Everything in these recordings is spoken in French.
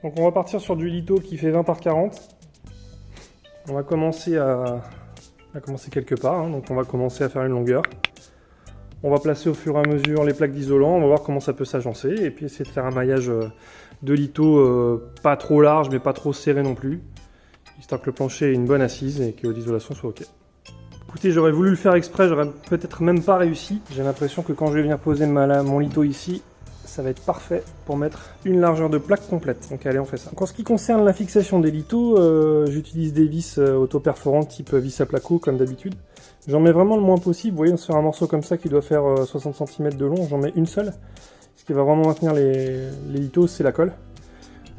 Donc on va partir sur du litho qui fait 20 par 40. On va commencer quelque part, hein. Donc on va commencer à faire une longueur. On va placer au fur et à mesure les plaques d'isolant, on va voir comment ça peut s'agencer, et puis essayer de faire un maillage de litho pas trop large mais pas trop serré non plus, histoire que le plancher ait une bonne assise et que l'isolation soit ok. Écoutez, j'aurais voulu le faire exprès, j'aurais peut-être même pas réussi. J'ai l'impression que quand je vais venir poser mon litho ici, ça va être parfait pour mettre une largeur de plaque complète. Donc allez, on fait ça. Donc, en ce qui concerne la fixation des lithos, j'utilise des vis auto-perforantes type vis à placo comme d'habitude. J'en mets vraiment le moins possible. Vous voyez, sur un morceau comme ça qui doit faire 60 cm de long, j'en mais une seule. Ce qui va vraiment maintenir les lithos, c'est la colle.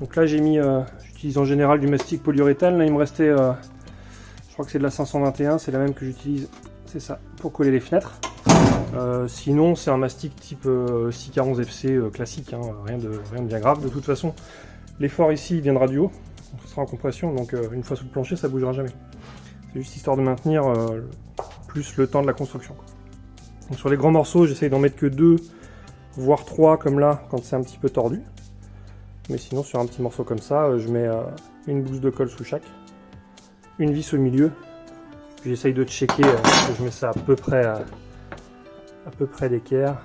Donc là, j'utilise en général du mastic polyuréthane. Là, il me restait, je crois que c'est de la 521, c'est la même que j'utilise, c'est ça, pour coller les fenêtres. Sinon, c'est un mastic type 640 FC classique, hein, rien de bien grave. De toute façon, l'effort ici viendra du haut, ce sera en compression, donc une fois sous le plancher, ça bougera jamais. C'est juste histoire de maintenir plus le temps de la construction. Donc, sur les grands morceaux, j'essaye d'en mettre que 2, voire 3, comme là, quand c'est un petit peu tordu. Mais sinon, sur un petit morceau comme ça, je mets une bouse de colle sous chaque, une vis au milieu, puis j'essaye de checker que je mets ça à peu près d'équerre.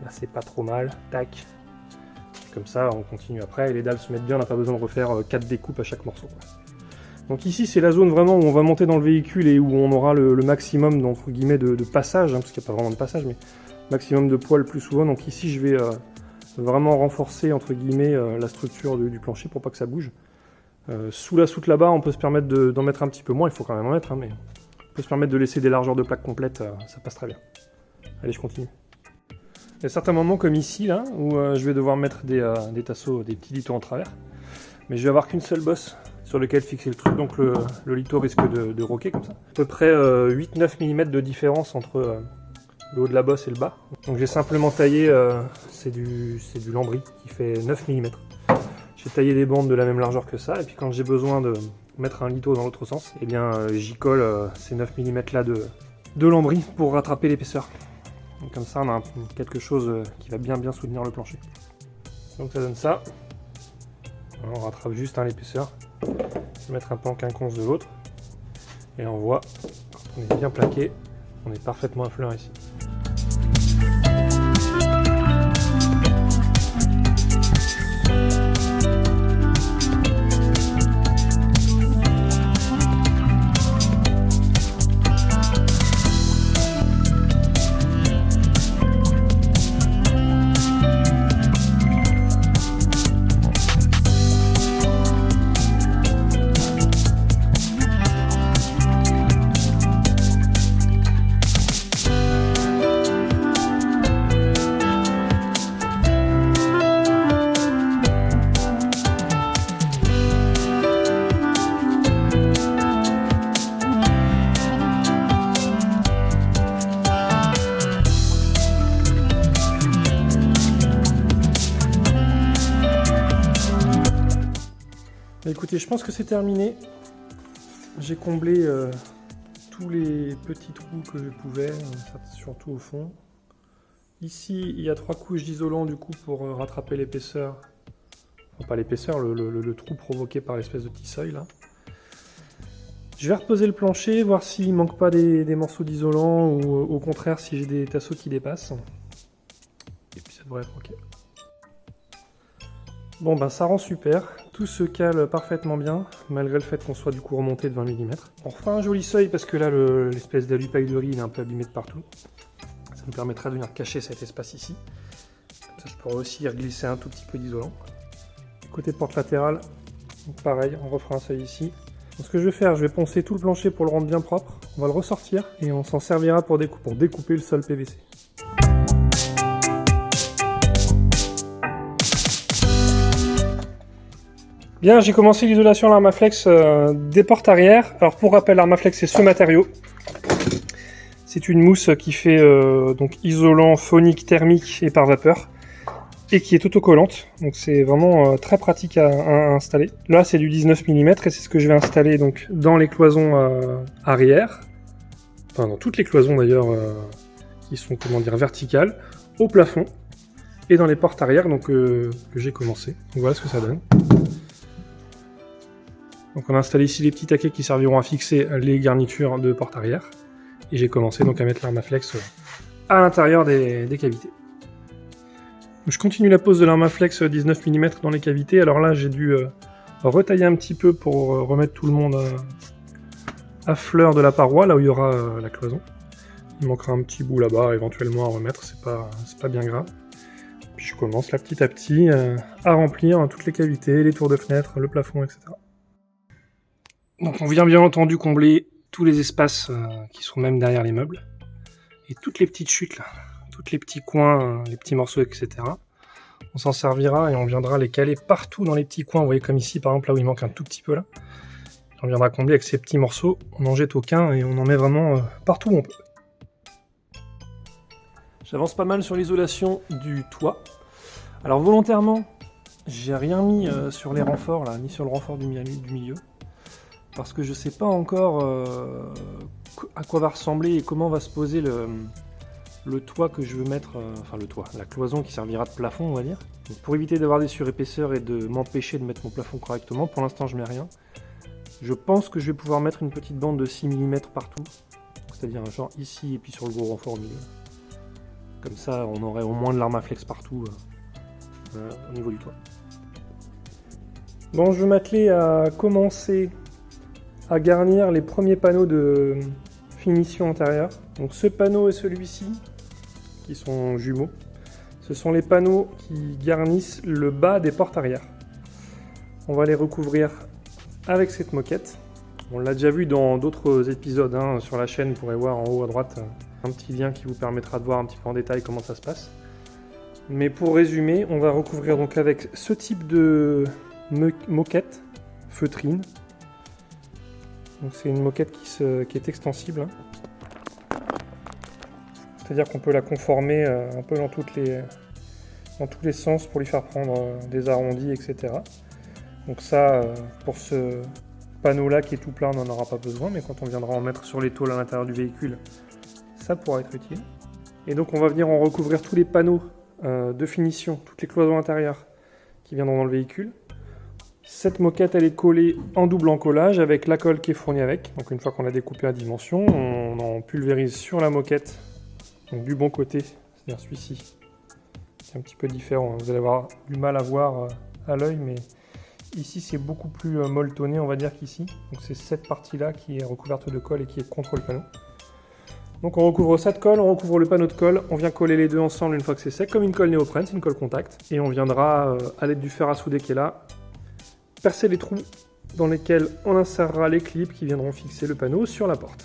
Là, c'est pas trop mal, tac. Comme ça, on continue après, et les dalles se mettent bien, on n'a pas besoin de refaire 4 découpes à chaque morceau, quoi. Donc ici, c'est la zone vraiment où on va monter dans le véhicule et où on aura le maximum entre guillemets de passage, hein, parce qu'il n'y a pas vraiment de passage, mais maximum de poids le plus souvent. Donc ici, je vais vraiment renforcer entre guillemets la structure du plancher pour pas que ça bouge. Sous la soute là-bas, on peut se permettre d'en mettre un petit peu moins, il faut quand même en mettre, hein, mais on peut se permettre de laisser des largeurs de plaques complètes, ça passe très bien. Allez, je continue. Il y a certains moments comme ici, là, où je vais devoir mettre des tasseaux, des petits lithos en travers, mais je vais avoir qu'une seule bosse sur lequel fixer le truc, donc le litho risque de roquer comme ça. À peu près 8-9 mm de différence entre le haut de la bosse et le bas. Donc j'ai simplement taillé, c'est du lambris qui fait 9 mm. J'ai taillé des bandes de la même largeur que ça, et puis quand j'ai besoin de mettre un litho dans l'autre sens, eh bien j'y colle ces 9 mm là de lambris pour rattraper l'épaisseur. Donc comme ça on a quelque chose qui va bien soutenir le plancher. Donc ça donne ça. Alors, on rattrape juste l'épaisseur. Je vais mettre un peu en quinconce de l'autre. Et on voit, quand on est bien plaqué, on est parfaitement à fleur ici. Écoutez, je pense que c'est terminé. J'ai comblé tous les petits trous que je pouvais, surtout au fond. Ici, il y a 3 couches d'isolant du coup pour rattraper l'épaisseur. Enfin, pas l'épaisseur, le trou provoqué par l'espèce de petit seuil là. Je vais reposer le plancher, voir s'il manque pas des morceaux d'isolant ou au contraire si j'ai des tasseaux qui dépassent. Et puis ça devrait être ok. Bon ben ça rend super, tout se cale parfaitement bien, malgré le fait qu'on soit du coup remonté de 20 mm. On refait un joli seuil parce que là l'espèce d'alu-paille de riz il est un peu abîmé de partout. Ça me permettra de venir cacher cet espace ici. Comme ça je pourrais aussi y glisser un tout petit peu d'isolant. Côté porte latérale, pareil, on refera un seuil ici. Donc, ce que je vais faire, je vais poncer tout le plancher pour le rendre bien propre. On va le ressortir et on s'en servira pour découper le sol PVC. Bien, j'ai commencé l'isolation à l'Armaflex des portes arrière. Alors pour rappel, l'Armaflex c'est ce matériau. C'est une mousse qui fait donc isolant phonique, thermique et par vapeur. Et qui est autocollante. Donc c'est vraiment très pratique à installer. Là c'est du 19 mm et c'est ce que je vais installer donc dans les cloisons arrière. Enfin dans toutes les cloisons d'ailleurs qui sont comment dire verticales, au plafond et dans les portes arrière donc que j'ai commencé. Donc voilà ce que ça donne. Donc on a installé ici les petits taquets qui serviront à fixer les garnitures de porte arrière. Et j'ai commencé donc à mettre l'Armaflex à l'intérieur des cavités. Je continue la pose de l'Armaflex 19 mm dans les cavités. Alors là j'ai dû retailler un petit peu pour remettre tout le monde à fleur de la paroi, là où il y aura la cloison. Il manquera un petit bout là-bas éventuellement à remettre, c'est pas bien grave. Puis je commence là petit à petit à remplir toutes les cavités, les tours de fenêtre, le plafond, etc. Donc on vient bien entendu combler tous les espaces qui sont même derrière les meubles. Et toutes les petites chutes là, tous les petits coins, les petits morceaux, etc. On s'en servira et on viendra les caler partout dans les petits coins. Vous voyez comme ici par exemple là où il manque un tout petit peu là. On viendra combler avec ces petits morceaux, on n'en jette aucun et on en met vraiment partout où on peut. J'avance pas mal sur l'isolation du toit. Alors volontairement, j'ai rien mis sur les renforts là, ni sur le renfort du milieu. Parce que je sais pas encore à quoi va ressembler et comment va se poser le toit que je veux mettre, la cloison qui servira de plafond on va dire. Donc pour éviter d'avoir des surépaisseurs et de m'empêcher de mettre mon plafond correctement, pour l'instant je mets rien. Je pense que je vais pouvoir mettre une petite bande de 6 mm partout, c'est-à-dire genre ici et puis sur le gros renfort au milieu. Comme ça on aurait au moins de l'Armaflex partout au niveau du toit. Bon, je vais m'atteler à commencer à garnir les premiers panneaux de finition intérieure. Donc ce panneau et celui-ci, qui sont jumeaux, ce sont les panneaux qui garnissent le bas des portes arrière. On va les recouvrir avec cette moquette. On l'a déjà vu dans d'autres épisodes sur la chaîne, vous pourrez voir en haut à droite un petit lien qui vous permettra de voir un petit peu en détail comment ça se passe. Mais pour résumer, on va recouvrir donc avec ce type de moquette feutrine. Donc c'est une moquette qui est extensible. C'est-à-dire qu'on peut la conformer un peu dans tous les sens pour lui faire prendre des arrondis, etc. Donc ça, pour ce panneau-là qui est tout plat, on n'en aura pas besoin, mais quand on viendra en mettre sur les tôles à l'intérieur du véhicule, ça pourra être utile. Et donc on va venir en recouvrir tous les panneaux de finition, toutes les cloisons intérieures qui viendront dans le véhicule. Cette moquette elle est collée en double encollage avec la colle qui est fournie avec. Donc une fois qu'on l'a découpée à dimension, on en pulvérise sur la moquette, donc du bon côté, c'est-à-dire celui-ci. C'est un petit peu différent, vous allez avoir du mal à voir à l'œil, mais ici c'est beaucoup plus molletonné on va dire qu'ici. Donc c'est cette partie-là qui est recouverte de colle et qui est contre le panneau. Donc on recouvre ça de colle, on recouvre le panneau de colle, on vient coller les deux ensemble une fois que c'est sec, comme une colle néoprène, c'est une colle contact. Et on viendra, à l'aide du fer à souder qui est là, percer les trous dans lesquels on insérera les clips qui viendront fixer le panneau sur la porte.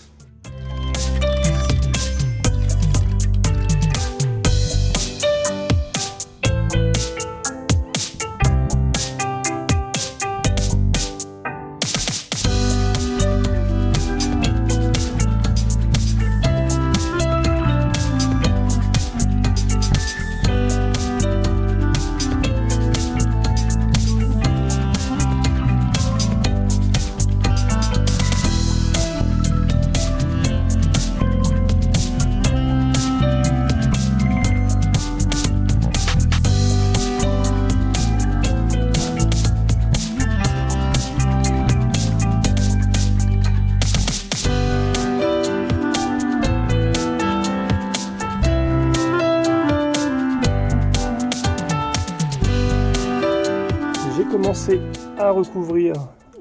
Commencer à recouvrir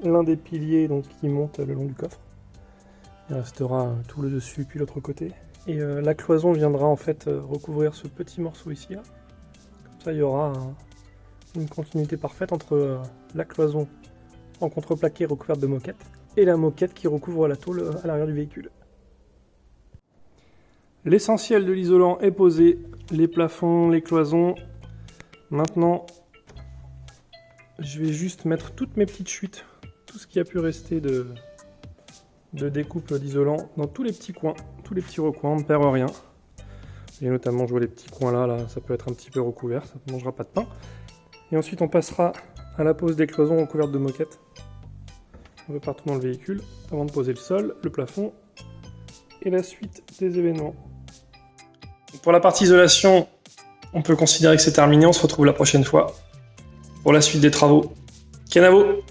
l'un des piliers donc, qui monte le long du coffre. Il restera tout le dessus puis l'autre côté. Et la cloison viendra en fait recouvrir ce petit morceau ici. Là. Comme ça il y aura une continuité parfaite entre la cloison en contreplaqué recouverte de moquette et la moquette qui recouvre la tôle à l'arrière du véhicule. L'essentiel de l'isolant est posé, les plafonds, les cloisons. Maintenant, je vais juste mettre toutes mes petites chutes, tout ce qui a pu rester de découpe d'isolant dans tous les petits coins, tous les petits recoins, on ne perd rien. Et notamment, je vois les petits coins là, ça peut être un petit peu recouvert, ça ne mangera pas de pain. Et ensuite, on passera à la pose des cloisons recouvertes de moquette, un peu partout dans le véhicule, avant de poser le sol, le plafond et la suite des événements. Pour la partie isolation, on peut considérer que c'est terminé, on se retrouve la prochaine fois pour la suite des travaux. Canavo!